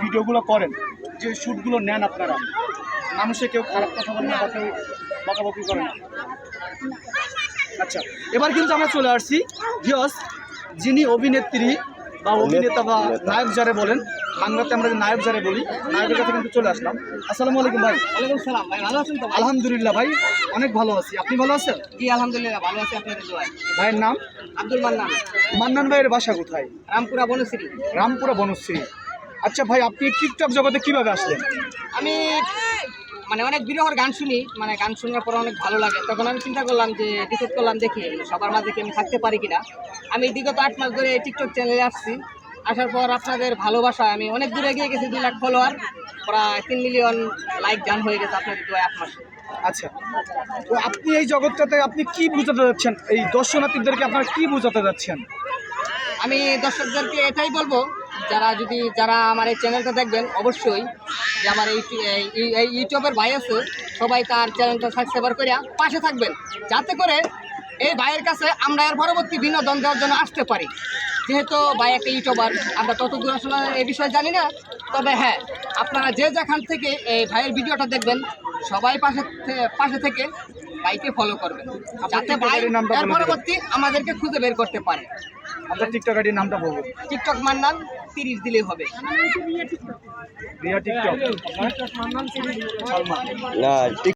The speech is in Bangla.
ভিডিওগুলো করেন, যে শ্যুটগুলো নেন আপনারা, মানুষে কেউ খারাপ কথা বলে না বা কেউ বকাবকি করে না? আচ্ছা, এবার কিন্তু আমরা চলে আসছি ভিউয়ার্স, যিনি অভিনেত্রী বা অভিনেতা বা নায়ক যারা বলেন, বাংলাতে আমরা নায়ক যারা বলি, নায়কের কাছে কিন্তু চলে আসলাম। আসসালামু আলাইকুম ভাই। ওয়ালাইকুম সালাম ভাই, ভালো আছেন তো? আলহামদুলিল্লাহ ভাই, অনেক ভালো আছি। আপনি ভালো আছেন? জি আলহামদুলিল্লাহ ভালো আছি, আপনাদের দোয়ায়। ভাইয়ের নাম? আব্দুল মান্নান, মান্নান ভাইয়ের বাসা কোথায়? রামপুরা বনশ্রী। রামপুরা বনশ্রী। আচ্ছা ভাই, আপনি টিকটক জগতে কিভাবে আসলেন? আমি মানে অনেক বিরহর গান শুনি, মানে গান শোনার পর অনেক ভালো লাগে। তখন আমি চিন্তা করলাম যে ডিসাইড করলাম দেখি সবার মাঝে কি আমি থাকতে পারি কিনা। আমি বিগত 8 মাস ধরে টিকটক চ্যানেলে আসছি। আসার পর আপনাদের ভালোবাসায় আমি অনেক দূরে এগিয়ে গেছি। 2 লাখ ফলোয়ার, প্রায় 3 মিলিয়ন লাইক গান হয়ে গেছে আপনাদের দোয়ায় 8 মাসে। আচ্ছা, তো আপনি এই জগৎটাতে আপনি কি বোঝাতে যাচ্ছেন, এই দর্শনার্থীদেরকে আপনারা কি বোঝাতে যাচ্ছেন? আমি দর্শকদেরকে এটাই বলবো, যারা আমার এই চ্যানেলটা দেখবেন, অবশ্যই যে আমার এই ইউটিউবের ভাই আছে, সবাই তার চ্যানেলটা সাবস্ক্রাইব করে পাশে থাকবেন, যাতে করে এই ভাইয়ের কাছে আমরা এর পরবর্তী বিনোদন দেওয়ার জন্য আসতে পারি। যেহেতু ভাই একটা ইউটিউবার, আমরা তত দূর আসলে এই বিষয়ে জানি না। তবে হ্যাঁ, আপনারা যে যেখান থেকে এই ভাইয়ের ভিডিওটা দেখবেন, সবাই পাশে থেকে ভাইকে ফলো করবেন, যাতে ভাই এর পরবর্তী আমাদেরকে খুঁজে বের করতে পারে। আপনার টিকটক আইডির নামটা বলুন। টিকটক মান্নান 30 দিলেই হবে। রিয়া টিকটক। মান্নান 30। সালমান। না